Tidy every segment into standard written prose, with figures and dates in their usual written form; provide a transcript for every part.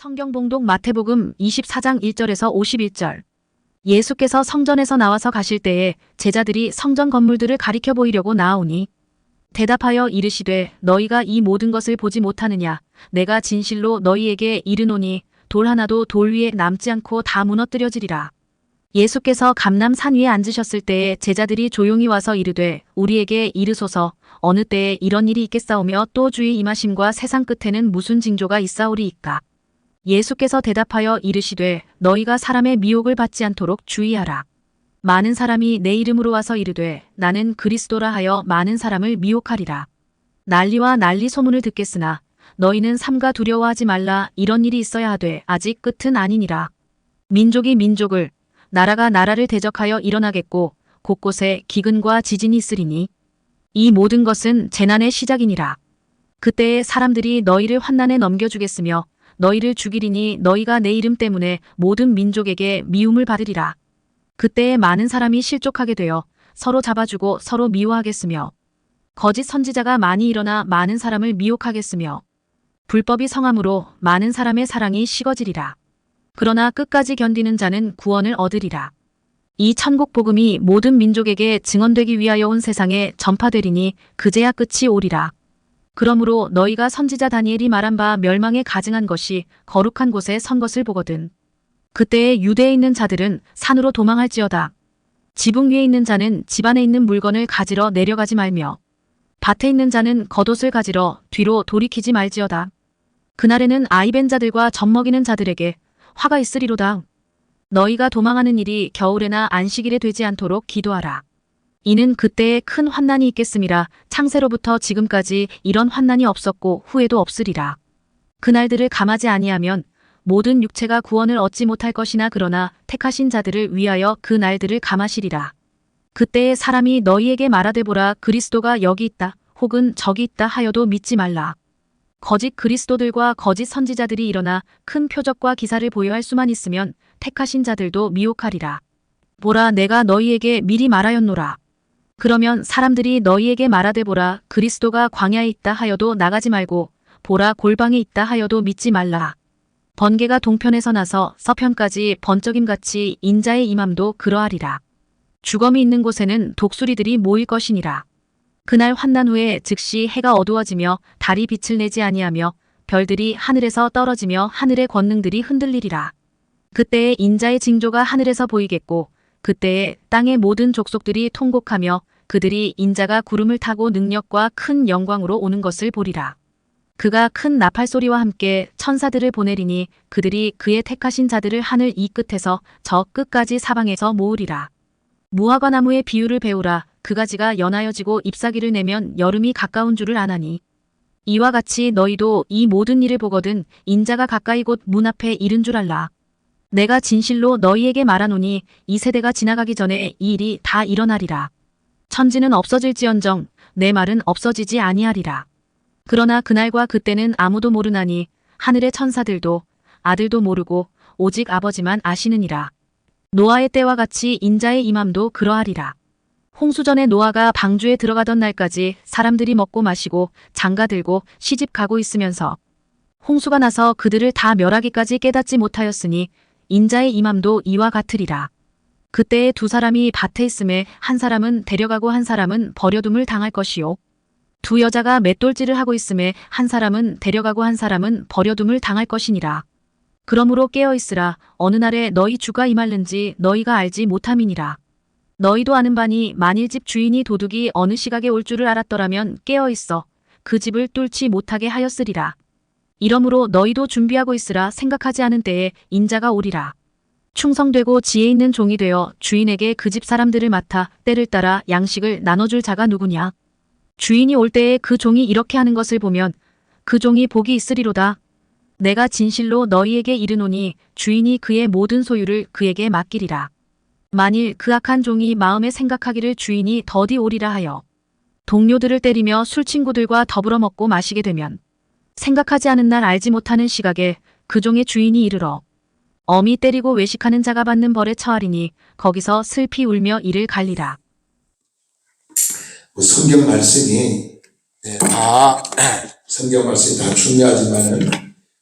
성경 봉독 마태복음 24장 1절에서 51절. 예수께서 성전에서 나와서 가실 때에 제자들이 성전 건물들을 가리켜 보이려고 나아오니 대답하여 이르시되 너희가 이 모든 것을 보지 못하느냐. 내가 진실로 너희에게 이르노니 돌 하나도 돌 위에 남지 않고 다 무너뜨려지리라. 예수께서 감람산 위에 앉으셨을 때에 제자들이 조용히 와서 이르되 우리에게 이르소서 어느 때에 이런 일이 있겠사오며 또 주의 임하심과 세상 끝에는 무슨 징조가 있사오리이까. 예수께서 대답하여 이르시되 너희가 사람의 미혹을 받지 않도록 주의하라. 많은 사람이 내 이름으로 와서 이르되 나는 그리스도라 하여 많은 사람을 미혹하리라. 난리와 난리 소문을 듣겠으나 너희는 삼가 두려워하지 말라. 이런 일이 있어야 하되 아직 끝은 아니니라. 민족이 민족을 나라가 나라를 대적하여 일어나겠고 곳곳에 기근과 지진이 있으리니 이 모든 것은 재난의 시작이니라. 그때에 사람들이 너희를 환난에 넘겨주겠으며 너희를 죽이리니 너희가 내 이름 때문에 모든 민족에게 미움을 받으리라. 그때에 많은 사람이 실족하게 되어 서로 잡아주고 서로 미워하겠으며 거짓 선지자가 많이 일어나 많은 사람을 미혹하겠으며 불법이 성함으로 많은 사람의 사랑이 식어지리라. 그러나 끝까지 견디는 자는 구원을 얻으리라. 이 천국 복음이 모든 민족에게 증언되기 위하여 온 세상에 전파되리니 그제야 끝이 오리라. 그러므로 너희가 선지자 다니엘이 말한 바 멸망에 가증한 것이 거룩한 곳에 선 것을 보거든. 그때에 유대에 있는 자들은 산으로 도망할지어다. 지붕 위에 있는 자는 집 안에 있는 물건을 가지러 내려가지 말며 밭에 있는 자는 겉옷을 가지러 뒤로 돌이키지 말지어다. 그날에는 아이벤 자들과 젖먹이는 자들에게 화가 있으리로다. 너희가 도망하는 일이 겨울에나 안식일에 되지 않도록 기도하라. 이는 그때에 큰 환난이 있겠음이라. 창세로부터 지금까지 이런 환난이 없었고 후에도 없으리라. 그날들을 감하지 아니하면 모든 육체가 구원을 얻지 못할 것이나 그러나 택하신 자들을 위하여 그 날들을 감하시리라. 그때에 사람이 너희에게 말하되 보라 그리스도가 여기 있다 혹은 저기 있다 하여도 믿지 말라. 거짓 그리스도들과 거짓 선지자들이 일어나 큰 표적과 기사를 보여할 수만 있으면 택하신 자들도 미혹하리라. 보라 내가 너희에게 미리 말하였노라. 그러면 사람들이 너희에게 말하되 보라 그리스도가 광야에 있다 하여도 나가지 말고 보라 골방에 있다 하여도 믿지 말라. 번개가 동편에서 나서 서편까지 번쩍임같이 인자의 임함도 그러하리라. 주검이 있는 곳에는 독수리들이 모일 것이니라. 그날 환난 후에 즉시 해가 어두워지며 달이 빛을 내지 아니하며 별들이 하늘에서 떨어지며 하늘의 권능들이 흔들리리라. 그때에 인자의 징조가 하늘에서 보이겠고 그때에 땅의 모든 족속들이 통곡하며 그들이 인자가 구름을 타고 능력과 큰 영광으로 오는 것을 보리라. 그가 큰 나팔 소리와 함께 천사들을 보내리니 그들이 그의 택하신 자들을 하늘 이 끝에서 저 끝까지 사방에서 모으리라. 무화과 나무의 비유를 배우라. 그 가지가 연하여지고 잎사귀를 내면 여름이 가까운 줄을 아나니 이와 같이 너희도 이 모든 일을 보거든 인자가 가까이 곧 문 앞에 이른 줄 알라. 내가 진실로 너희에게 말하노니 이 세대가 지나가기 전에 이 일이 다 일어나리라. 천지는 없어질지언정 내 말은 없어지지 아니하리라. 그러나 그날과 그때는 아무도 모르나니 하늘의 천사들도 아들도 모르고 오직 아버지만 아시느니라. 노아의 때와 같이 인자의 임함도 그러하리라. 홍수전에 노아가 방주에 들어가던 날까지 사람들이 먹고 마시고 장가들고 시집가고 있으면서 홍수가 나서 그들을 다 멸하기까지 깨닫지 못하였으니 인자의 임함도 이와 같으리라. 그때에 두 사람이 밭에 있음에 한 사람은 데려가고 한 사람은 버려둠을 당할 것이요. 두 여자가 맷돌질을 하고 있음에 한 사람은 데려가고 한 사람은 버려둠을 당할 것이니라. 그러므로 깨어있으라. 어느 날에 너희 주가 임할는지 너희가 알지 못함이니라. 너희도 아는 바니 만일 집 주인이 도둑이 어느 시각에 올 줄을 알았더라면 깨어있어 그 집을 뚫지 못하게 하였으리라. 이러므로 너희도 준비하고 있으라. 생각하지 않은 때에 인자가 오리라. 충성되고 지혜 있는 종이 되어 주인에게 그 집 사람들을 맡아 때를 따라 양식을 나눠줄 자가 누구냐. 주인이 올 때에 그 종이 이렇게 하는 것을 보면 그 종이 복이 있으리로다. 내가 진실로 너희에게 이르노니 주인이 그의 모든 소유를 그에게 맡기리라. 만일 그 악한 종이 마음에 생각하기를 주인이 더디 오리라 하여 동료들을 때리며 술친구들과 더불어 먹고 마시게 되면 생각하지 않은 날 알지 못하는 시각에 그 종의 주인이 이르러 엄히 때리고 외식하는 자가 받는 벌에 처하리니 거기서 슬피 울며 이를 갈리라. 성경 말씀이 성경 말씀이 다 중요하지만은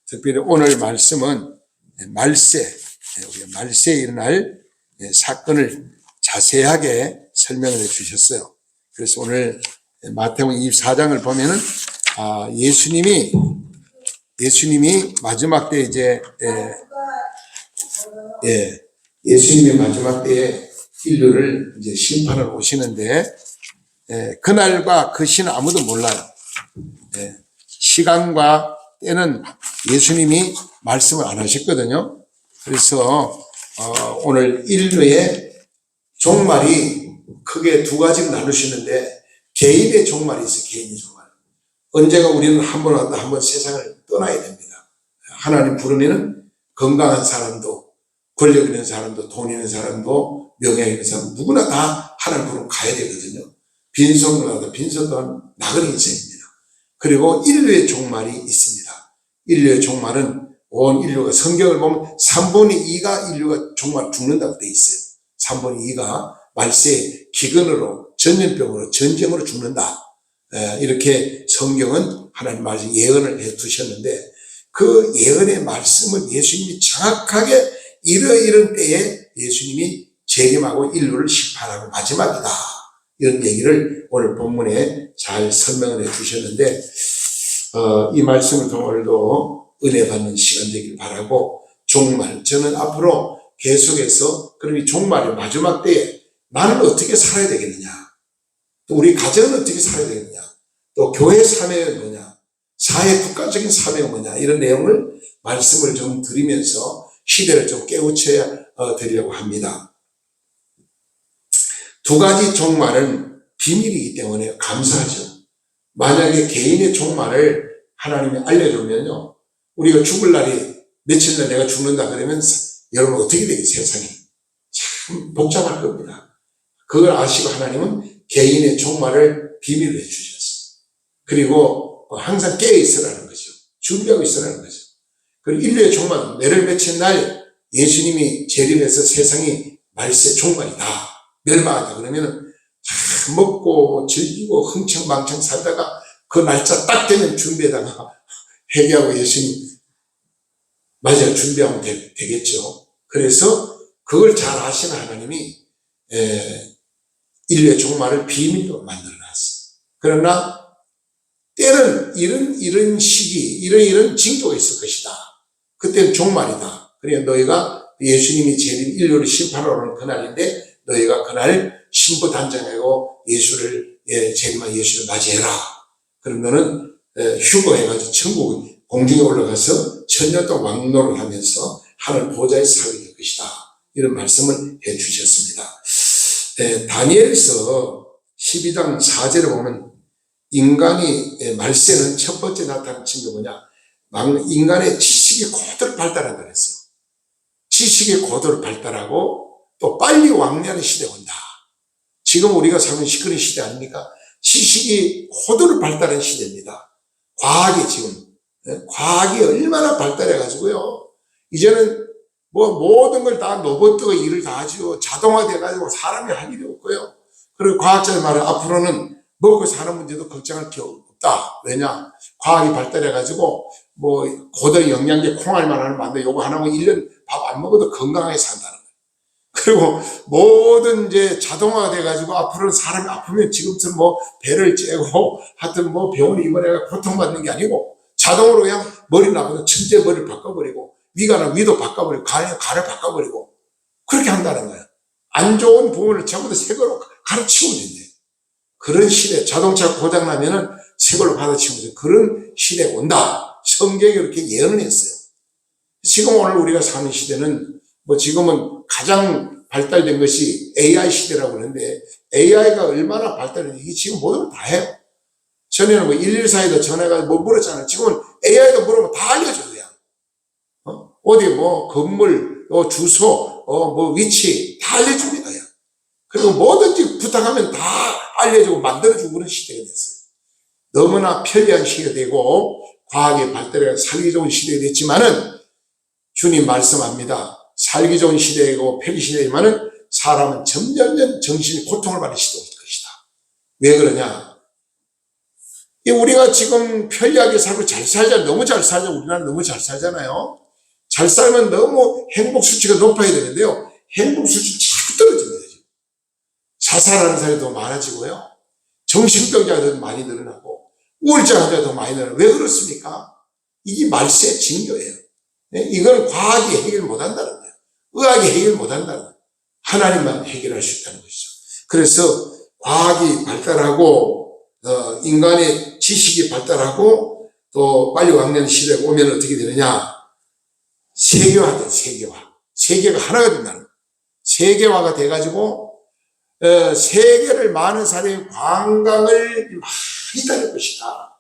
특별히 오늘 말씀은 우리가 말세에 일어날 사건을 자세하게 설명을 해 주셨어요. 그래서 오늘 마태복음 24장을 보면은 예수님이 마지막 때 예수님이 마지막 때에 인류를 이제 심판하러 오시는데 그날과 그 시는 아무도 몰라요. 시간과 때는 예수님이 말씀을 안 하셨거든요. 그래서 오늘 인류의 종말이 크게 두 가지로 나누시는데 개인의 종말이 있어요. 개인의 종말. 언제가 우리는 한번 세상을 떠나야 됩니다. 하나님 부르면은 건강한 사람도 권력 있는 사람도 돈 있는 사람도 명예 있는 사람 누구나 다 하나님 부르면 가야 되거든요. 빈손도 나그네 인생입니다. 그리고 인류의 종말이 있습니다. 인류의 종말은 온 인류가 성경을 보면 3분의 2가 인류가 종말 죽는다고 되어 있어요. 3분의 2가 말세에 기근으로 전염병으로 전쟁으로 죽는다. 이렇게 성경은 하나님 말씀 예언을 해 두셨는데 그 예언의 말씀을 예수님이 정확하게 이런 때에 예수님이 재림하고 인류를 심판하고 마지막이다. 이런 얘기를 오늘 본문에 잘 설명을 해 주셨는데 이 말씀을 통해 오늘도 은혜 받는 시간 되길 바라고 종말 저는 앞으로 계속해서 그럼 이 종말의 마지막 때에 나는 어떻게 살아야 되겠느냐 또 우리 가정은 어떻게 살아야 되겠느냐 또 교회 사명이 뭐냐 사회 국가적인 사명이 뭐냐 이런 내용을 말씀을 좀 드리면서 시대를 좀 깨우쳐 드리려고 합니다. 두 가지 종말은 비밀이기 때문에 감사하죠. 만약에 개인의 종말을 하나님이 알려주면요. 우리가 죽을 날이 며칠 날 내가 죽는다 그러면 여러분 어떻게 되겠어요? 세상이 참 복잡할 겁니다. 그걸 아시고 하나님은 개인의 종말을 비밀로 해주셨어요. 그리고 항상 깨어있으라는 거죠. 준비하고 있으라는 거죠. 그리고 인류의 종말 내를 맺힌 날 예수님이 재림해서 세상이 말세 종말이다. 멸망하다 그러면은 참 먹고 즐기고 흥청망청 살다가 그 날짜 딱 되면 준비에다가 회개하고 예수님 맞아요. 준비하면 되겠죠. 그래서 그걸 잘 아시는 하나님이 인류의 종말을 비밀로 만들어놨어요. 그러나 때는 이런 시기 이런 징조가 있을 것이다. 그때는 종말이다. 그러니까 너희가 예수님이 재림 인류를 심판하러 오는 그날인데 너희가 그날 신부단장하고 재림한 예수를 맞이해라. 그럼 너는 휴거해가지고 천국 공중에 올라가서 천년 동안 왕노를 하면서 하늘 보좌에 살게 될 것이다. 이런 말씀을 해주셨습니다. 다니엘서 12장 4절에 보면 인간이 말세는 첫 번째 나타나는 징조가 뭐냐 인간의 지식의 고도를 발달한다 그랬어요. 지식의 고도를 발달하고 또 빨리 왕래하는 시대가 온다. 지금 우리가 사는 시끄러운 시대 아닙니까? 지식이 고도를 발달한 시대입니다. 과학이 얼마나 발달해가지고요. 이제는 모든 걸 다 로봇가 일을 다 하죠. 자동화돼가지고 사람이 할 일이 없고요. 그리고 과학자들 말은 앞으로는 먹고 사는 문제도 걱정할 게 없다. 왜냐? 과학이 발달해가지고 고도 영양제 콩알만 하면 안 돼. 요거 하나면 1년 밥 안 먹어도 건강하게 산다는 거예요. 그리고 모든 이제 자동화가 돼가지고 앞으로는 사람이 아프면 지금처럼 배를 째고 하여튼 병원에 입원해가 고통받는 게 아니고 자동으로 그냥 머리 나가서 천재 머리를 바꿔버리고 위가 위도 바꿔버리고 간을 바꿔버리고 그렇게 한다는 거예요. 안 좋은 부분을 전부 다 새 걸로 갈아치우면 된대요. 그런 시대 자동차 고장나면은 새 걸로 갈아치우면 그런 시대가 온다. 성경이 그렇게 예언을 했어요. 지금 오늘 우리가 사는 시대는 지금은 가장 발달된 것이 AI 시대라고 그러는데 AI가 얼마나 발달했는지 이게 지금 모든 걸 다 해요. 전에는 114에도 전화가 물었잖아요. 지금은 AI도 물으면 다 알려줘요. 어디 건물, 주소, 위치 다 알려줍니다. 그리고 뭐든지 부탁하면 다 알려주고 만들어주고 그런 시대가 됐어요. 너무나 편리한 시대가 되고 과학의 발달에 살기 좋은 시대가 됐지만은 주님 말씀합니다. 살기 좋은 시대이고 편리 시대이지만은 사람은 점점 정신이 고통을 받는 시대가 올 것이다. 왜 그러냐? 우리가 지금 편리하게 살고 잘 살자, 너무 잘 살자, 우리나라 너무 잘 살잖아요. 잘 살면 너무 행복 수치가 높아야 되는데요. 행복 수치 자꾸 떨어집니다. 지금. 자살하는 사람이 더 많아지고요. 정신병자가 더 많이 늘어나고, 우울증 환자가 더 많이 늘어나고, 왜 그렇습니까? 이게 말세의 징조예요. 이건 과학이 해결 못한다는 거예요. 의학이 해결 못한다는 거예요. 하나님만 해결할 수 있다는 것이죠. 그래서 과학이 발달하고 인간의 지식이 발달하고 또 빨리 왕년 시대가 오면 어떻게 되느냐? 세계화돼, 세계화. 세계가 하나가 된다는 거예요. 세계화가 돼가지고 세계를 많은 사람이 관광을 많이 다닐 것이다.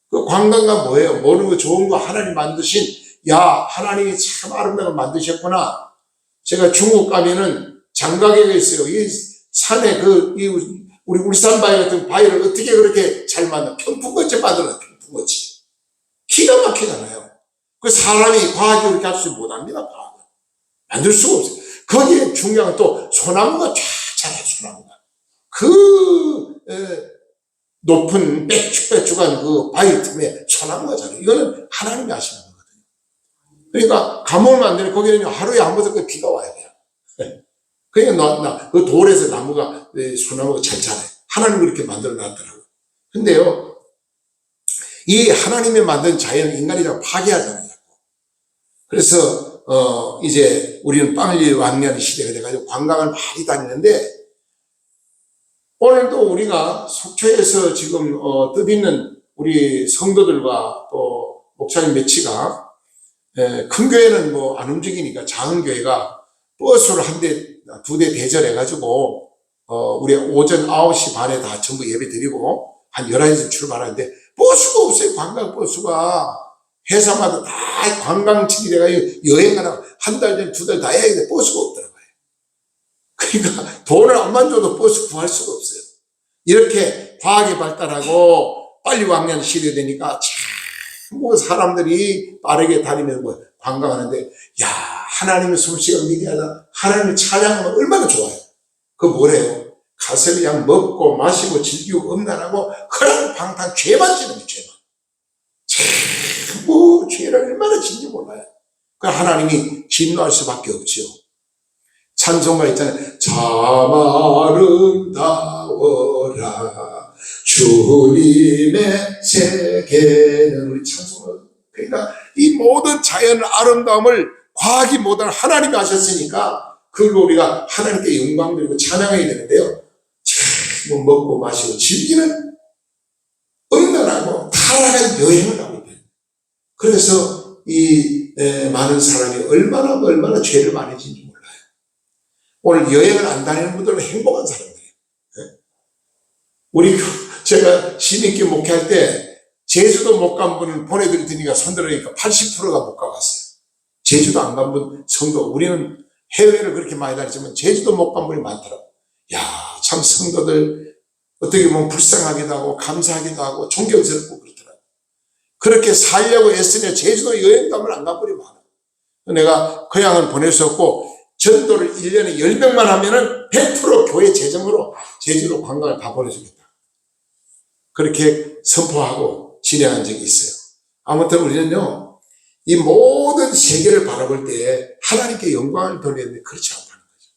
그 관광가 뭐예요? 모르는 거 좋은 거 하나님 만드신, 야, 하나님이 참 아름다운 걸 만드셨구나. 제가 중국 가면은 장가게가 있어요. 이 산에 우리 울산 바위 같은 바위를 어떻게 그렇게 잘 만들어? 평풍같이 만들어, 평풍같이. 기가 막히잖아요. 그 사람이 과학이 그렇게 할 수 못합니다, 과학은. 만들 수가 없어요. 거기에 중요한 건 또 소나무가 쫙 자라요, 소나무가. 높은 빽쭉빽쭉한 그 바위 틈에 소나무가 자라요. 이거는 하나님이 하시는 거거든요. 그러니까 감옥을 만드는 거기는 하루에 한 번씩 비가 와야 돼요. 그러니까 그 돌에서 소나무가 잘 자라요. 하나님이 그렇게 만들어 놨더라고요. 근데요, 이 하나님이 만든 자연을 인간이라고 파괴하잖아요. 그래서, 이제 우리는 빨리 왕년 시대가 돼가지고 관광을 많이 다니는데, 오늘도 우리가 속초에서 지금, 뜻있는 우리 성도들과 또 목사님 매치가, 큰 교회는 뭐 안 움직이니까 작은 교회가 버스를 한 대, 두 대 대절해가지고, 우리 오전 9시 반에 다 전부 예배 드리고, 한 11시쯤 출발하는데, 버스가 없어요, 관광 버스가. 회사마다 다 관광직이 돼가지고 여행 가다가 한 달 전, 두 달 다 해야 돼. 버스가 없더라고요. 그러니까 돈을 안만 줘도 버스 구할 수가 없어요. 이렇게 과학이 발달하고 빨리 왕년 시대 되니까 참 사람들이 빠르게 다니면서 뭐 관광하는데, 야, 하나님의 솜씨가 미개하다. 하나님의 찬양하면 얼마나 좋아요. 그거 뭐래요? 가서 그냥 먹고 마시고 즐기고 음란하고 그런 방탕 죄만 지는 거예요, 죄만. 뭐 죄를 얼마나 짓는지 몰라요. 그 하나님이 진노할 수밖에 없죠. 찬송가 있잖아요. 참 아름다워라 주님의 세계는, 우리 찬송가. 그러니까 이 모든 자연의 아름다움을 과학이 못한 하나님이 하셨으니까 그걸로 우리가 하나님께 영광 드리고 찬양해야 되는데요. 참 먹고 마시고 즐기는 음란하고 타락한 여행을 하고 있어요. 그래서 많은 사람이 얼마나 죄를 많이 짓는지 몰라요. 오늘 여행을 안 다니는 분들은 행복한 사람들이에요. 제가 신인기 목회할 때 제주도 못 간 분을 보내드릴 테니까 손들으니까 80%가 못 가봤어요. 제주도 안 간 분 성도, 우리는 해외를 그렇게 많이 다녔지만 제주도 못 간 분이 많더라고요. 야, 참 성도들 어떻게 보면 불쌍하기도 하고 감사하기도 하고 존경스럽고 그렇더라고요. 그렇게 살려고 애쓰냐 제주도 여행도 한번 안 가버리면 많아요. 내가 그 양은 보낼 수 없고 전도를 1년에 10명만 하면은 100% 교회 재정으로 제주도 관광을 다 보내주겠다. 그렇게 선포하고 진행한 적이 있어요. 아무튼 우리는요, 이 모든 세계를 바라볼 때 하나님께 영광을 돌리는데 그렇지 않다는 거죠.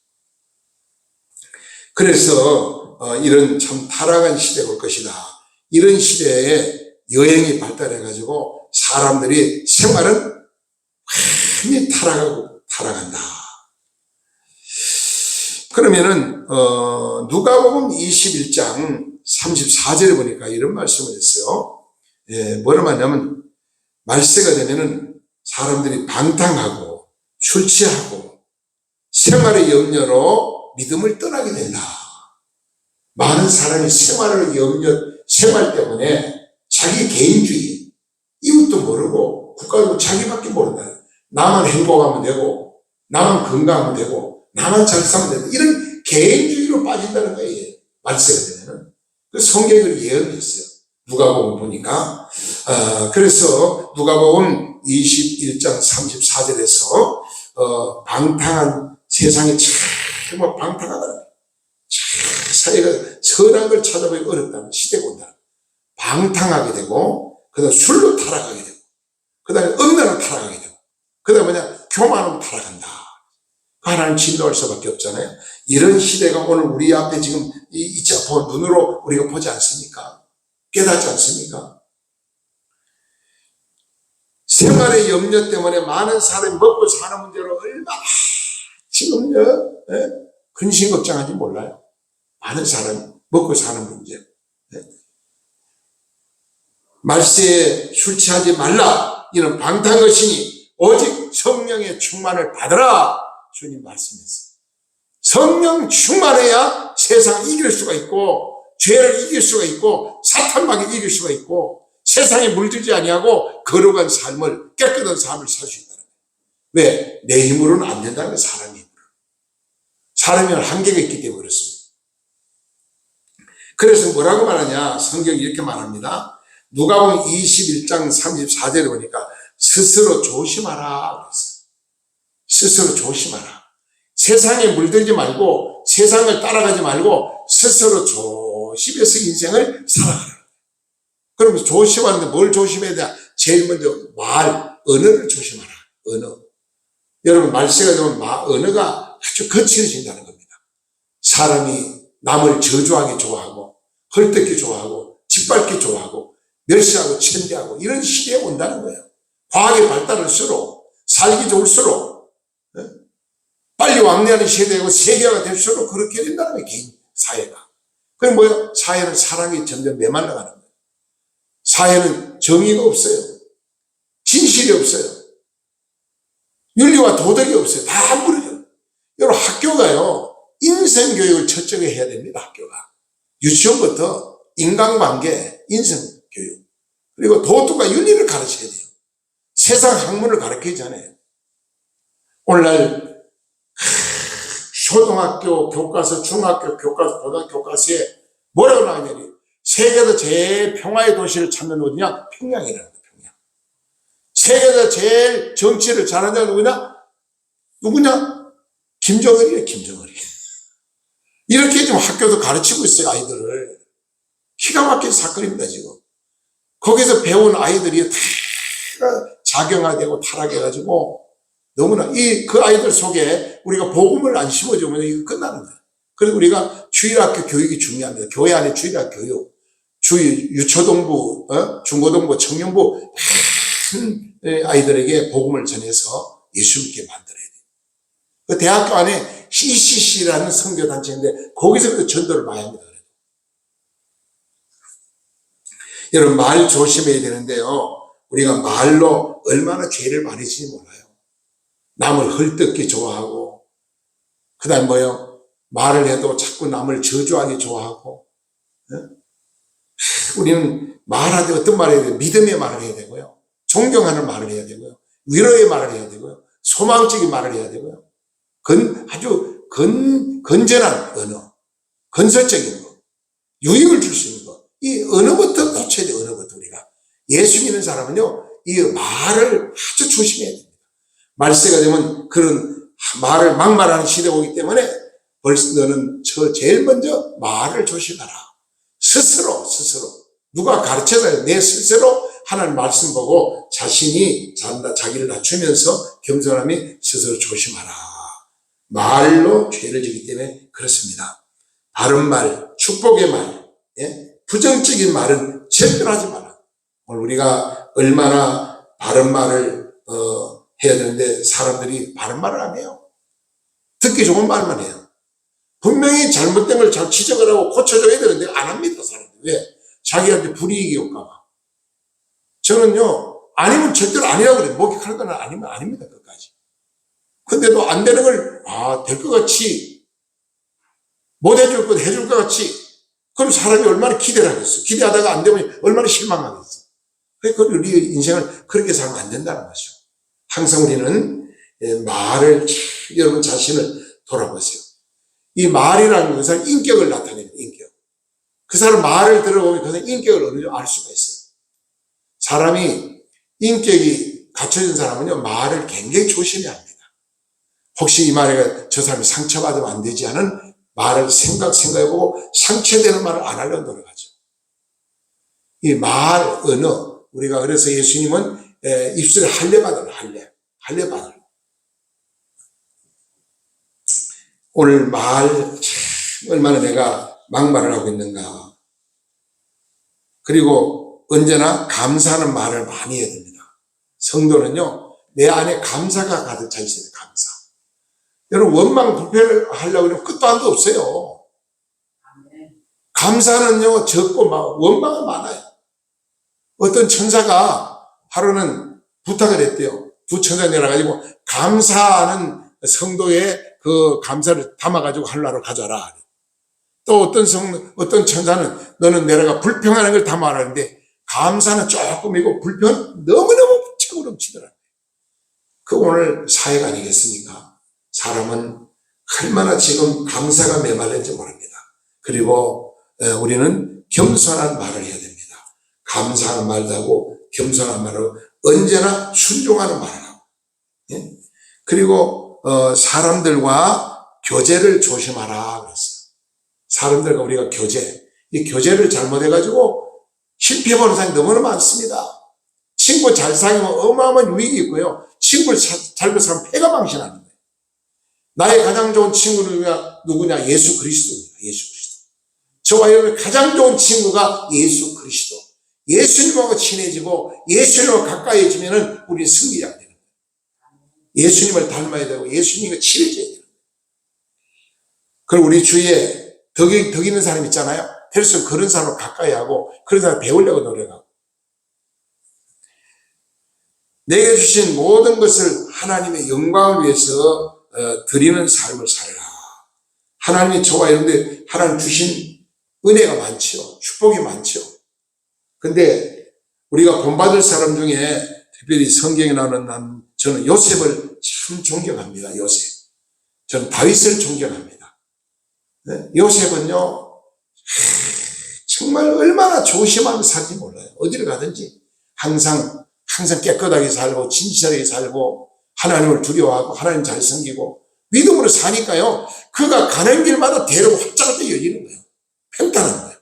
그래서 이런 참 타락한 시대가 올 것이다. 이런 시대에 여행이 발달해가지고 사람들이 생활은 많이 타락한다. 그러면은 누가복음 21장 34절에 보니까 이런 말씀을 했어요. 뭐라 말하냐면 말세가 되면은 사람들이 방탕하고 술 취하고 생활의 염려로 믿음을 떠나게 된다. 많은 사람이 생활 때문에 자기 개인주의, 이웃도 모르고 국가도 자기밖에 모른다. 나만 행복하면 되고, 나만 건강하면 되고, 나만 잘 살면 된다. 이런 개인주의로 빠진다는 거예요. 말세가 되면은. 그 성경에 그런 예언이 있어요. 누가복음 보니까. 그래서 누가복음 21장 34절에서 방탕한 세상이 참 방탕하다는 거예요. 사회가 선한 걸 찾아보기 어렵다는 시대가 온다. 방탕하게 되고, 그 다음에 술로 타락하게 되고, 그 다음에 음란으로 타락하게 되고, 그 다음에 교만으로 타락한다. 하나님 진노할 수밖에 없잖아요. 이런 시대가 오늘 우리 앞에 지금 눈으로 우리가 보지 않습니까? 깨닫지 않습니까? 생활의 염려 때문에 많은 사람이 먹고 사는 문제로 얼마나 지금요, 근심 걱정하지 몰라요. 많은 사람이 먹고 사는 문제. 말세에 술 취하지 말라. 이는 방탕한 것이니 오직 성령의 충만을 받으라. 주님 말씀했어요. 성령 충만해야 세상 이길 수가 있고, 죄를 이길 수가 있고, 사탄마귀 이길 수가 있고, 세상에 물들지 아니하고 거룩한 삶을, 깨끗한 삶을 살 수 있다는 거예요. 왜? 내 힘으로는 안 된다는 거예요. 사람의 힘으로. 사람에는 한계가 있기 때문에 그렇습니다. 그래서 뭐라고 말하냐? 성경이 이렇게 말합니다. 누가복음 21장 34절에 보니까 스스로 조심하라 그랬어요. 스스로 조심하라. 세상에 물들지 말고, 세상을 따라가지 말고 스스로 조심해서 인생을 살아가라. 그럼 조심하는데 뭘 조심해야 돼? 제일 먼저 언어를 조심하라. 언어. 여러분, 말세가 되면 언어가 아주 거칠어진다는 겁니다. 사람이 남을 저주하기 좋아하고, 헐뜯기 좋아하고, 짓밟기 좋아하고, 멸시하고 천대하고 이런 시대에 온다는 거예요. 과학의 발달할수록, 살기 좋을수록, 빨리 왕래하는 시대고 세계화가 될수록 그렇게 된다는 거예요. 개인 사회가. 그럼 뭐예요? 사회는 사랑이 점점 메말라가는 거예요. 사회는 정의가 없어요. 진실이 없어요. 윤리와 도덕이 없어요. 다 무너져요. 여러분, 학교가요, 인성교육을 철저하게 해야 됩니다. 학교가. 유치원부터 인간관계, 인성교육, 그리고 도덕과 윤리를 가르쳐야 돼요. 세상 학문을 가르치기 전에. 오늘날 초등학교 교과서, 중학교 교과서, 고등학교 교과서에 뭐라고 나오냐니, 세계에서 제일 평화의 도시를 찾는 어디냐? 평양이라는 거예요. 평양. 세계에서 제일 정치를 잘하는 데가 누구냐? 김정은이에요. 김정은이. 이렇게 지금 학교도 가르치고 있어요. 아이들을. 기가 막힌 사건입니다. 지금. 거기서 배운 아이들이 다 작용화되고 타락해가지고 너무나 그 아이들 속에 우리가 복음을 안 심어주면 이거 끝나는 거예요. 그래서 우리가 주일학교 교육이 중요합니다. 교회 안에 주일학교 교육, 유초동부, 중고동부, 청년부 많은 아이들에게 복음을 전해서 예수 믿게 만들어야 돼요. 그 대학교 안에 CCC라는 선교단체인데 거기서부터 전도를 많이 합니다. 여러분, 말 조심해야 되는데요. 우리가 말로 얼마나 죄를 많이 지는지 몰라요. 남을 헐뜯기 좋아하고, 그 다음에 말을 해도 자꾸 남을 저주하기 좋아하고, 우리는 말할 때 어떤 말을 해야 돼요? 믿음의 말을 해야 되고요. 존경하는 말을 해야 되고요. 위로의 말을 해야 되고요. 소망적인 말을 해야 되고요. 아주 건전한 언어, 건설적인 거, 유익을 줄 수 있는 거. 이 언어부터 고쳐야 돼요. 언어부터 우리가. 예수 믿는 사람은요, 이 말을 아주 조심해야 됩니다. 말세가 되면 그런 말을 막말하는 시대가 오기 때문에 벌써 너는 제일 먼저 말을 조심하라. 스스로. 누가 가르쳐줘요. 내 스스로 하나님 말씀 보고 자신이 자기를 낮추면서 겸손함이 스스로 조심하라. 말로 죄를 지기 때문에 그렇습니다. 바른 말, 축복의 말, 부정적인 말은 절대로 하지 마라. 오늘 우리가 얼마나 바른 말을 해야 되는데 사람들이 바른 말을 안 해요. 듣기 좋은 말만 해요. 분명히 잘못된 걸 잘 지적을 하고 고쳐줘야 되는데 안 합니다. 사람들이. 왜? 자기한테 불이익이 올까 봐. 저는요, 아니면 절대로 아니라고 그래요. 목격할 건 아니면 아닙니다. 끝까지. 근데도 안 되는 걸 될 것 같이, 못 해줄 것 해줄 것 같이, 그럼 사람이 얼마나 기대를 하겠어. 기대하다가 안 되면 얼마나 실망하겠어. 그러니까 우리 인생을 그렇게 살면 안 된다는 거죠. 항상 우리는 말을, 여러분 자신을 돌아보세요. 이 말이라는 것은 인격을 나타내는 인격. 그 사람 말을 들어보면 그 사람 인격을 어느 정도 알 수가 있어요. 사람이 인격이 갖춰진 사람은요, 말을 굉장히 조심해야 합니다. 혹시 이 말에 저 사람이 상처받으면 안 되지 않은 말을 생각해보고 상처되는 말을 안 하려고 노력하죠. 이 말, 언어. 우리가 그래서 예수님은 입술에 할례바늘, 할례바늘. 오늘 말, 참, 얼마나 내가 막말을 하고 있는가. 그리고 언제나 감사하는 말을 많이 해야 됩니다. 성도는요, 내 안에 감사가 가득 차 있어요, 감사. 여러분, 원망, 불평을 하려고 하면 끝도 한도 없어요. 감사는요, 적고 원망은 많아요. 어떤 천사가 하루는 부탁을 했대요. 두 천사 내려가지고 감사하는 성도의 그 감사를 담아가지고 하늘나라로 가져라. 또 어떤 천사는 너는 내려가 불평하는 걸 담아라는데 감사는 조금이고 불평은 너무너무 차고 넘치더라. 그 오늘 사회가 아니겠습니까? 사람은 얼마나 지금 감사가 메말른지 모릅니다. 그리고 우리는 겸손한 말을 해야 됩니다. 감사하는 말도 하고 겸손한 말하고 언제나 순종하는 말을 하고. 예? 그리고 사람들과 교제를 조심하라 그랬어요. 사람들과 우리가 이 교제를 잘못해가지고 실패해보는 사람이 너무나 많습니다. 친구 잘 사귀면 어마어마한 유익이 있고요. 친구를 잘못 사면 패가 망신하는 거예요. 나의 가장 좋은 친구는 누구냐? 예수 그리스도입니다. 예수 그리스도. 저와 여러분의 가장 좋은 친구가 예수 그리스도. 예수님하고 친해지고 예수님하고 가까이해지면은 우리는 승리자가 되는 거예요. 예수님을 닮아야 되고 예수님과 친해져야 돼요. 그리고 우리 주위에 덕 있는 사람 있잖아요. 될수록 그런 사람을 가까이하고 그런 사람을 배우려고 노력하고. 내게 주신 모든 것을 하나님의 영광을 위해서 드리는 삶을 살아라. 하나님이 저와 여러분들 하나님 주신 은혜가 많지요. 축복이 많지요. 근데 우리가 본받을 사람 중에 특별히 성경에 나오는 저는 요셉을 참 존경합니다. 요셉. 저는 다윗을 존경합니다. 네? 요셉은요, 정말 얼마나 조심하며 살지 몰라요. 어디를 가든지 항상 깨끗하게 살고 진실하게 살고 하나님을 두려워하고 하나님 잘 섬기고 믿음으로 사니까요. 그가 가는 길마다 대로 활짝하게 열리는 거예요. 평탄한 거예요.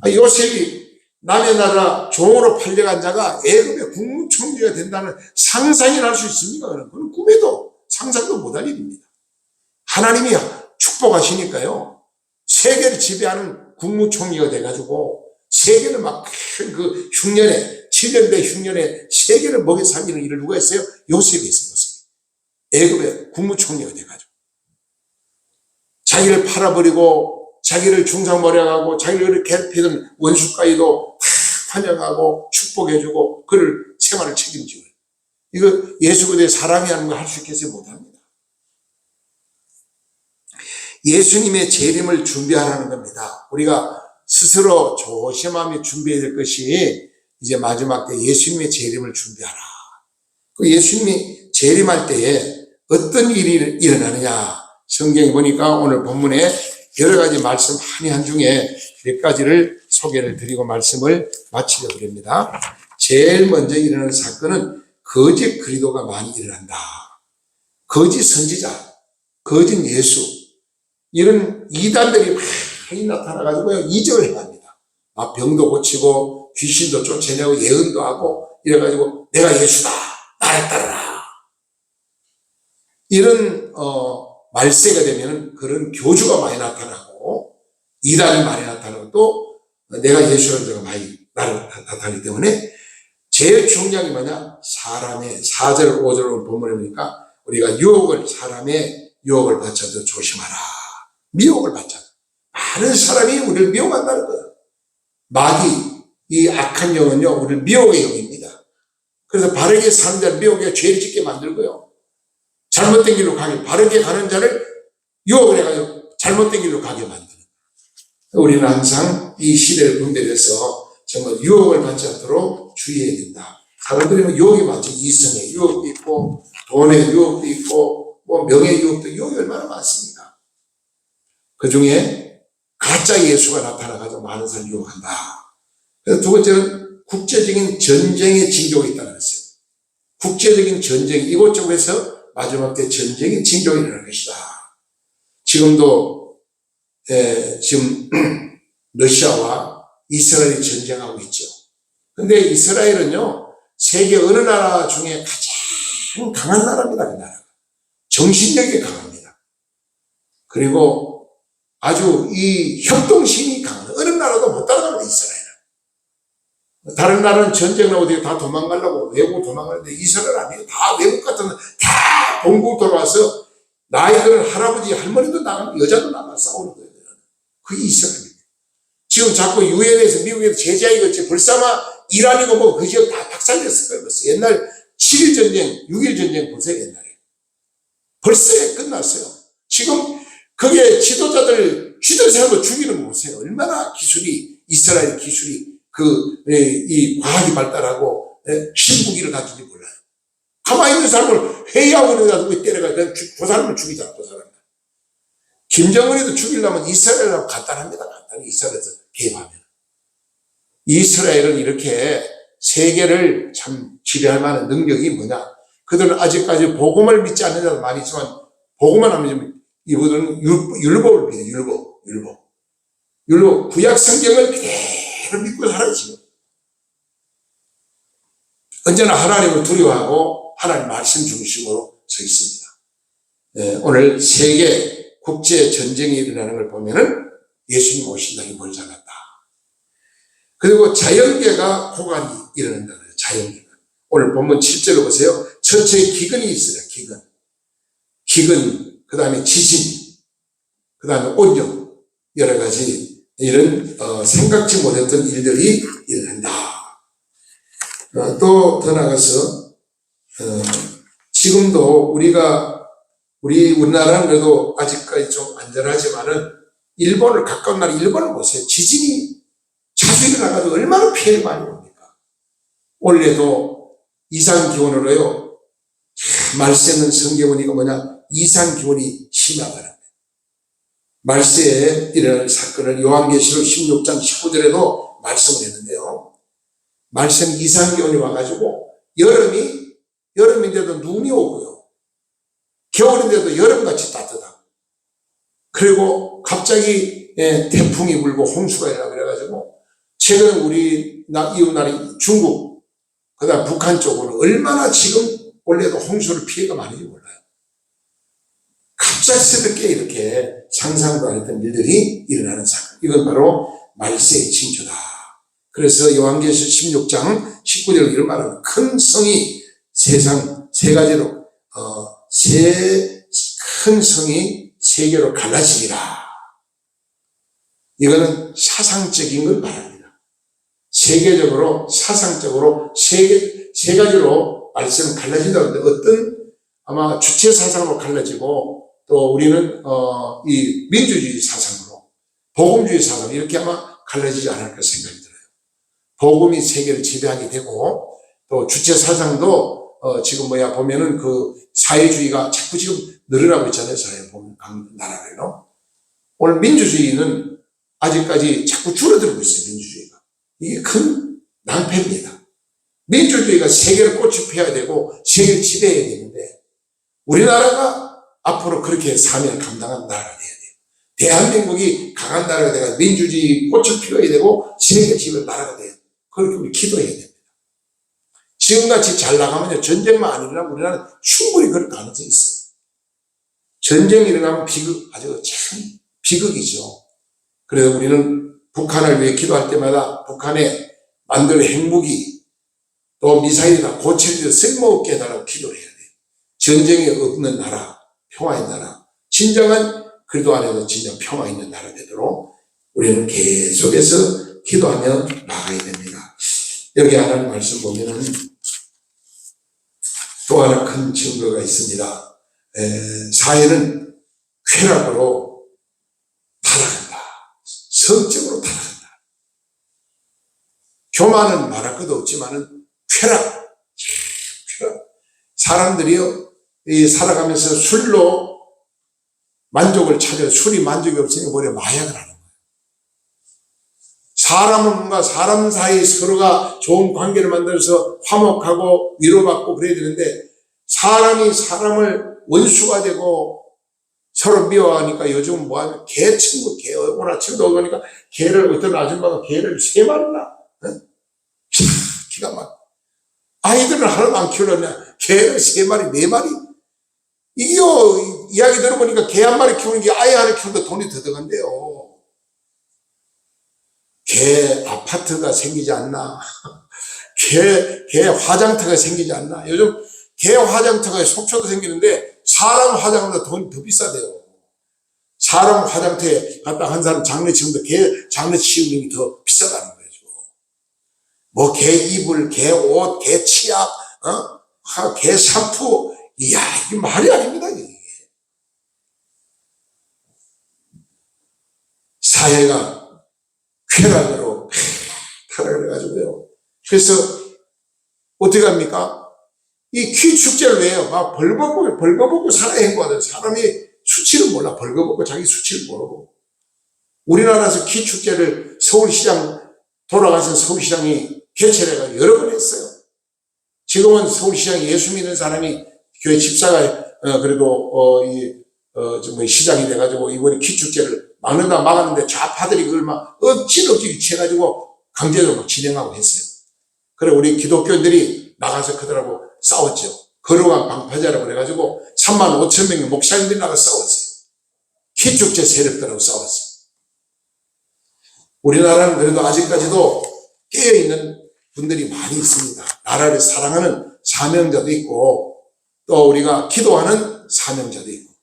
네? 요셉이 남의 나라 종으로 팔려간 자가 애굽의 국무총리가 된다는 상상이나 할 수 있습니까? 그건 꿈에도 상상도 못할 일입니다. 하나님이 축복하시니까요. 세계를 지배하는 국무총리가 돼가지고 세계를 막 그 흉년에 7년대 흉년에 세계를 먹여 살리는 일을 누가 했어요? 요셉이 했어요. 요셉. 애굽의 국무총리가 돼가지고 자기를 팔아버리고 자기를 중상모략하고 자기를 괴롭히던 원수까지도 다 환영하고 축복해주고 그를 생활을 책임지고 이거 예수 그리스도의 사랑이 하는 거 할 수 있겠어요? 못합니다. 예수님의 재림을 준비하라는 겁니다. 우리가 스스로 조심하며 준비해야 될 것이 이제 마지막 때 예수님의 재림을 준비하라. 그 예수님이 재림할 때에 어떤 일이 일어나느냐. 성경에 보니까 오늘 본문에 여러 가지 말씀 많이 한 중에 몇 가지를 소개를 드리고 말씀을 마치려고 합니다. 제일 먼저 일어나는 사건은 거짓 그리스도가 많이 일어난다. 거짓 선지자, 거짓 예수 이런 이단들이 많이 나타나가지고요 이적을 행합니다. 병도 고치고 귀신도 쫓아내고 예언도 하고 이래가지고 내가 예수다 나를 따르라 이런 말세가 되면 그런 교주가 많이 나타나고 이단이 많이 나타나고 또 내가 예수라는 자가 많이 나타나기 때문에 제일 중요한 게 뭐냐? 사람의 4절 5절 본문에 보니까 우리가 사람의 유혹을 받쳐도 조심하라. 미혹을 받자. 많은 사람이 우리를 미혹한다는 거예요. 마귀, 이 악한 영은요, 우리를 미혹의 영입니다. 그래서 바르게 사는 자를 미혹에 죄를 짓게 만들고요. 잘못된 길로 바르게 가는 자를 유혹을 해가지고 잘못된 길로 가게 만드는 거예요. 우리는 항상 이 시대를 분별해서 정말 유혹을 받지 않도록 주의해야 된다. 사람들이 유혹이 많죠. 이성의 유혹도 있고, 돈의 유혹도 있고, 명예의 유혹도 유혹이 얼마나 많습니까? 그 중에 가짜 예수가 나타나가지고 많은 사람을 유혹한다. 그래서 두 번째는 국제적인 전쟁의 징조가 있다고 그랬어요. 국제적인 전쟁, 이곳저곳에서 마지막 때 전쟁의 징조가 일어날 것이다. 지금도, 지금 러시아와 이스라엘이 전쟁하고 있죠. 근데 이스라엘은요, 세계 어느 나라 중에 가장 강한 나라입니다. 그 나라가. 정신력이 강합니다. 그리고 아주 이 협동심이 강한, 어느 나라도 못 따라갑니다, 이스라엘은. 다른 나라는 전쟁을 어디 다 도망가려고 외국 도망가는데 이스라엘 아니에요. 다 외국 같은 다 본국 돌아와서 나이들은 할아버지 할머니도 나가고 여자도 나가 싸우는 거예요. 그게 이스라엘입니다. 지금 자꾸 유엔에서 미국에서 제재하기가 벌써마 이란이고 뭐 그 지역 다 박살냈을 거예요. 벌써 옛날 7일 전쟁, 6일 전쟁 보세요. 옛날에 벌써 끝났어요. 지금 그게 지도자들 생각으로 죽이는 거 보세요. 얼마나 기술이 이스라엘 기술이 이 과학이 발달하고 신무기를 가지는지 몰라요. 가만히 있는 사람을 회의하고 있는 때려가 그냥 그 사람을 죽이잖아. 그 사람을. 김정은이도 죽이려면 이스라엘하고 간단합니다. 간단히 이스라엘에서 개입하면. 이스라엘은 이렇게 세계를 참 지배할 만한 능력이 뭐냐. 그들은 아직까지 복음을 믿지 않는 자도 많이 있지만 복음만 하면 이분들은 율법을 믿어요. 율법. 구약 성경을 그대로 믿고 살아요. 지금. 언제나 하나님을 두려워하고 하나님 말씀 중심으로 서 있습니다. 오늘 세계 국제 전쟁이 일어나는 걸 보면은 예수님 오신다니 뭘 잡았다. 그리고 자연계가 고관이 일어난다. 자연계가. 오늘 본문 7절을 보세요. 전체에 기근이 있어요. 기근, 그 다음에 지진, 그 다음에 온열, 여러 가지 이런 생각지 못했던 일들이 일어난다. 또 더 나가서 지금도 우리나라는 그래도 아직까지 좀 안전하지만은 일본을 가까운 나라 일본을 보세요. 지진이 자주 일어나가지고 얼마나 피해를 많이 봅니까? 올해도 이상기온으로요. 말세는 성경 보니까 뭐냐? 이상기온이 심하다는 말세에 일어날 사건을 요한계시록 16장 19절에도 말씀을 했는데요. 말세는 이상기온이 와가지고 여름인데도 눈이 오고요. 겨울인데도 여름같이 따뜻하고 그리고 갑자기 태풍이 불고 홍수가 일어나고 그래가지고 최근 우리 이웃나라 중국 그 다음 북한 쪽으로 얼마나 지금 원래도 홍수를 피해가 많은지 몰라요. 갑작스럽게 이렇게 상상도 안 했던 일들이 일어나는 사건. 이건 바로 말세의 징조다. 그래서 요한계시록 16장 19절 이런 말은 큰 성이 세상 세 가지로 큰 성이 세 개로 갈라지리라. 이거는 사상적인 걸 말합니다. 세계적으로 사상적으로 세 가지로 말씀은 갈라진다고 하는데 어떤 아마 주체 사상으로 갈라지고 또 우리는 이 민주주의 사상으로 복음주의 사상 이렇게 아마 갈라지지 않을까 생각이 들어요. 복음이 세계를 지배하게 되고 또 주체 사상도 지금 보면은 그 사회주의가 자꾸 지금 늘어나고 있잖아요. 사회 보면 각 나라별로. 오늘 민주주의는 아직까지 자꾸 줄어들고 있어요. 민주주의가. 이게 큰 낭패입니다. 민주주의가 세계를 꽃이 펴야 되고 세계를 지배해야 되는데 우리나라가 앞으로 그렇게 사명을 감당한 나라가 돼야 돼요. 대한민국이 강한 나라가 돼가 민주주의 꽃을 피워야 되고 세계 지배할 나라가 돼요. 그렇게 우리 기도해야 됩니다. 지금같이 잘 나가면 전쟁만 안 일어나면 우리나라는 충분히 그럴 가능성이 있어요. 전쟁이 일어나면 아주 참 비극이죠. 그래서 우리는 북한을 위해 기도할 때마다 북한에 만들 핵무기 또 미사일이나 고체를 쓸모없게 해달라고 기도를 해야 돼요. 전쟁이 없는 나라, 평화의 나라, 진정한 그리도 안에서 진정 평화 있는 나라 되도록 우리는 계속해서 기도하며 나가야 됩니다. 여기 하나님 말씀 보면은 또 하나 큰 증거가 있습니다. 사회는 쾌락으로 타락한다. 성적으로 타락한다. 교만은 말할 것도 없지만은 쾌락. 사람들이요, 살아가면서 술로 만족을 찾아요. 술이 만족이 없으니까 뭐래 마약을 하는 거예요. 사람은 뭔가 사람 사이 서로가 좋은 관계를 만들어서 화목하고 위로받고 그래야 되는데 사람이 사람을 원수가 되고 서로 미워하니까 요즘 뭐하면 개 친구, 개, 오늘 아침도 오니까 개를, 어떤 아줌마가 개를 3마리나, 기가 막, 아이들은 하나도 안 키우려냐, 개를 3마리, 4마리? 이게요, 이야기 들어보니까 개 한 마리 키우는 게 아이 하나 키우는데 돈이 더 들어간대요. 개 아파트가 생기지 않나? 개 화장터가 생기지 않나? 요즘 개 화장터가 속초도 생기는데 사람 화장보다 돈이 더 비싸대요. 사람 화장터에 갔다 한 사람 장례 치는데 개 장례 치우는 게 더 비싸다는 거죠. 뭐 개 이불, 개 옷, 개 치약, 개 샴푸, 이야, 이게 말이 아닙니다. 이게. 사회가 쾌락으로 타락을 해가지고요. 그래서 어떻게 합니까? 이 퀴 축제를 왜 해요? 막 벌거벗고 살아야 행복하다. 사람이 수치를 몰라. 벌거벗고 자기 수치를 모르고. 우리나라에서 퀴 축제를 서울시장, 돌아가신 서울시장이 개최를 해가지고 여러 번 했어요. 지금은 서울시장에 예수 믿는 사람이 교회 집사가, 그래도, 시장이 돼가지고 이번에 퀴 축제를 막았는데 좌파들이 그걸 막 억지로 유치해가지고 강제적으로 막 진행하고 했어요. 그래, 우리 기독교인들이 나가서 그들하고 싸웠죠. 거룩한 방파제라고 그래가지고 35,000명의 목사님들이 나가서 싸웠어요. 퀴축제 세력들하고 싸웠어요. 우리나라는 그래도 아직까지도 깨어있는 분들이 많이 있습니다. 나라를 사랑하는 사명자도 있고 또 우리가 기도하는 사명자도 있고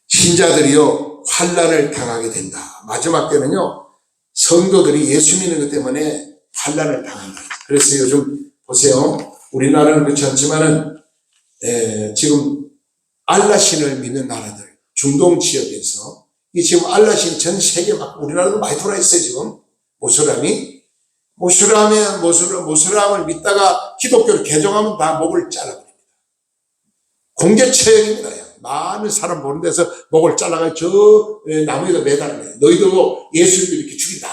신자들이요 환난을 당하게 된다. 마지막 때는요 성도들이 예수 믿는 것 때문에 환난을 당한다. 그래서 요즘 보세요. 우리나라는 그렇지 않지만은 지금 알라신을 믿는 나라들 중동 지역에서 이 지금 알라신 전 세계 막 우리나라도 많이 돌아 있어요. 지금 모슬람을 믿다가 기독교를 개종하면 다 목을 잘라버립니다. 공개처형입니다. 많은 사람 보는 데서 목을 잘라가 저 나무에다 매달는 거예요. 너희도 예수를 이렇게 죽인다.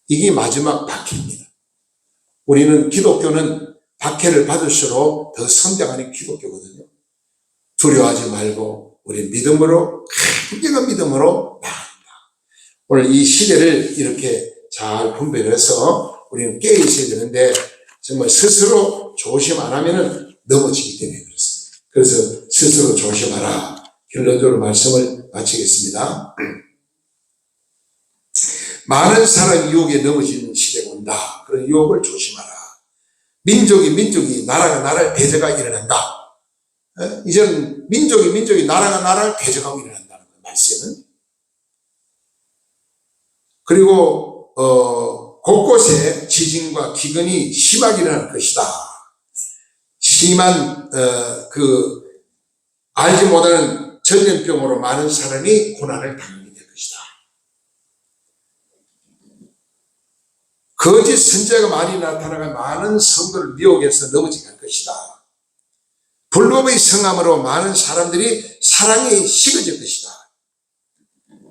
이게 마지막 박해입니다. 우리는 기독교는 박해를 받을수록 더 성장하는 기독교거든요. 두려워하지 말고 우리 믿음으로 강력한 믿음으로 나아간다. 오늘 이 시대를 이렇게 잘 분별해서 우리는 깨어 있어야 되는데 정말 스스로 조심 안 하면은 넘어지기 때문에 그렇습니다. 그래서 스스로 조심하라. 결론적으로 말씀을 마치겠습니다. 많은 사람 유혹에 넘어지는 시대가 온다. 그런 유혹을 조심하라. 민족이 나라가 나라를 대적하고 일어난다. 이제는 민족이 나라가 나라를 대적하고 일어난다는 거예요. 말씀은. 그리고 곳곳에 지진과 기근이 심하게 일어날 것이다. 심한 알지 못하는 전염병으로 많은 사람이 고난을 당하게 될 것이다. 거짓 선지자가 많이 나타나가 많은 성도를 미혹해서 넘어지게 할 것이다. 불법의 성함으로 많은 사람들이 사랑이 식어질 것이다.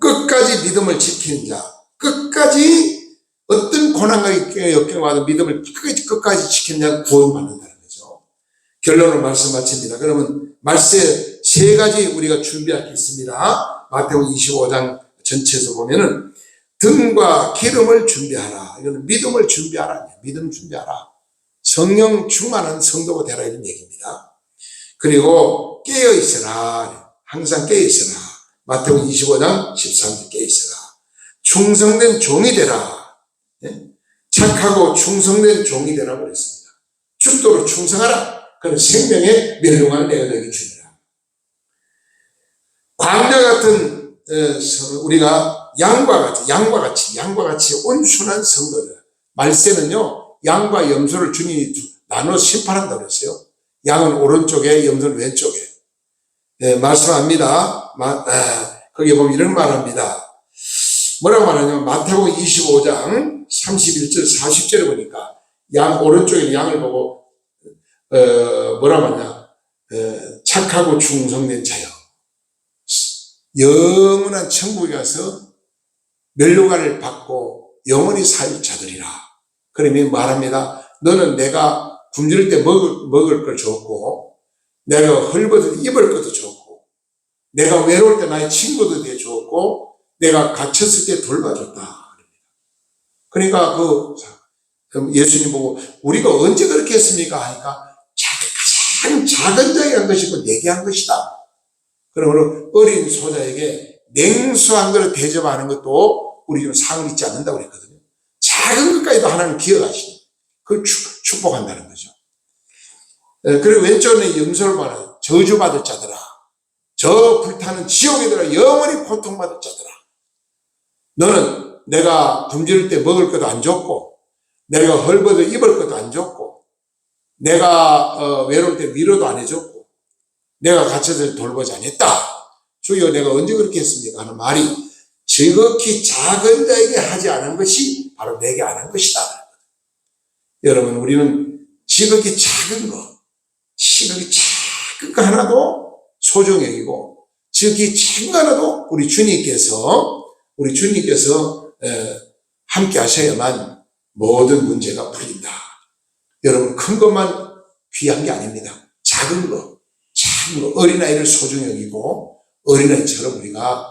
끝까지 믿음을 지키는 자, 끝까지 어떤 고난과 역경과도 믿음을 끝까지 지키는 자는 구원받는다는 거죠. 결론을 말씀 마칩니다. 그러면 말세 3가지 우리가 준비할 게 있습니다. 마태복음 25장 전체에서 보면은 등과 기름을 준비하라. 이거는 믿음을 준비하라. 믿음 준비하라. 성령 충만한 성도가 되라 이런 얘기입니다. 그리고 깨어 있으라. 항상 깨어 있으라. 마태복음 25장 13절 깨어 있으라. 충성된 종이 되라. 착하고 충성된 종이 되라고 그랬습니다. 죽도록 충성하라. 그는 생명의 멸류관을 내가 너에게 주리라. 광자 같은 우리가 양과 같이 온순한 성도들. 말세는요 양과 염소를 주님이 나눠 심판한다고 그랬어요. 양은 오른쪽에 염소는 왼쪽에. 말씀합니다. 거기에 보면 이런 말합니다. 뭐라고 말하냐면 마태복음 25장 31절 40절에 보니까 양 오른쪽에 양을 보고 뭐라고 하냐 착하고 충성된 자여 영원한 천국에 가서 멸류관을 받고 영원히 살 자들이라. 그러면 말합니다. 너는 내가 굶주릴 때 먹을 걸 줬고 내가 헐벗은 입을 것도 좋고, 내가 외로울 때 나의 친구도 되게 좋고, 내가 갇혔을 때 돌봐줬다. 그러니까 예수님 보고 우리가 언제 그렇게 했습니까? 하니까 가장 작은 자에게 한 것이고 내게 한 것이다. 그러므로 어린 소자에게 냉수한 것을 대접하는 것도 우리 좀 상을 잊지 않는다고 그랬거든요. 작은 것까지도 하나님 기억하시니 그걸 축복한다는 거죠. 그리고 왼쪽에 염소를 보는 저주받을 자들아, 저 불타는 지옥에 들어 영원히 고통받을 자들아, 너는 내가 굶주릴 때 먹을 것도 안 줬고, 내가 헐벗어 입을 것도 안 줬고, 내가 외로울 때 위로도 안 해줬고, 내가 갇혀서 돌보지 않았다. 주여 내가 언제 그렇게 했습니까? 하는 말이 지극히 작은 자에게 하지 않은 것이 바로 내게 안 한 것이다. 여러분, 우리는 지극히 작은 것, 지극히 작은 거 하나도 소중히 여기고, 지극히 작은 거 하나도 우리 주님께서 함께 하셔야만 모든 문제가 풀린다. 여러분, 큰 것만 귀한 게 아닙니다. 작은 거, 어린아이를 소중히 여기고, 어린아이처럼 우리가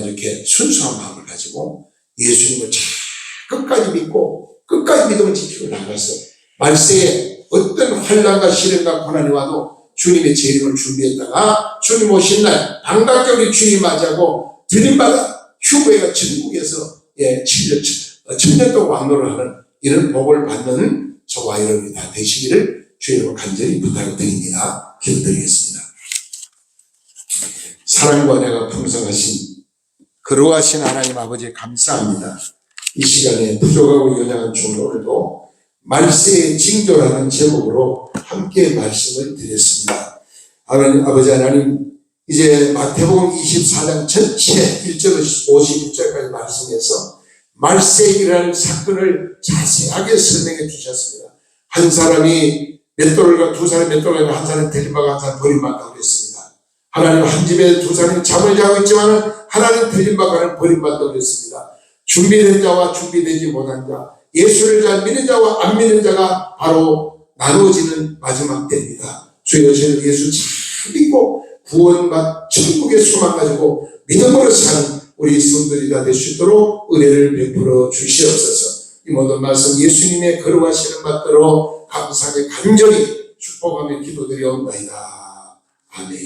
이렇게 순수한 마음을 가지고 예수님을 끝까지 믿고, 끝까지 믿음을 지키고 나가서 말세에 어떤 환난과 시련과 고난이 와도 주님의 재림을 준비했다가 주님 오신 날 반갑게 우리 주님 맞이하고 들림받아 휴거가 천국에서 7년 동안 왕노를 하는 이런 복을 받는 저와 여러분이 다 되시기를 주님으로 간절히 부탁드립니다. 기도드리겠습니다. 사랑과 은혜가 풍성하신 거룩하신 하나님 아버지 감사합니다. 이 시간에 부족하고 연약한 종을 오늘도 말세의 징조라는 제목으로 함께 말씀을 드렸습니다. 아버지 하나님, 이제 마태복음 24장 전체 1절부터 51절까지 말씀해서 말세에 일어날 사건을 자세하게 설명해 주셨습니다. 한 사람이 맷돌과 두 사람이 맷돌과 한 사람이 들림받고 한 사람이 버림받다고 그랬습니다. 하나님 한 집에 두 사람이 잠을 자고 있지만 하나님 들림받고 하나님 버림받다고 그랬습니다. 준비된 자와 준비되지 못한 자, 예수를 잘 믿는 자와 안 믿는 자가 바로 나누어지는 마지막 때입니다. 주여, 저는 예수 잘 믿고 구원받 천국의 소망 가지고 믿음으로 사는 우리 성도들이 다 될 수 있도록 은혜를 베풀어 주시옵소서. 이 모든 말씀 예수님의 거룩하시는 받들어 감사하게 간절히 축복하며 기도드리옵나이다. 아멘.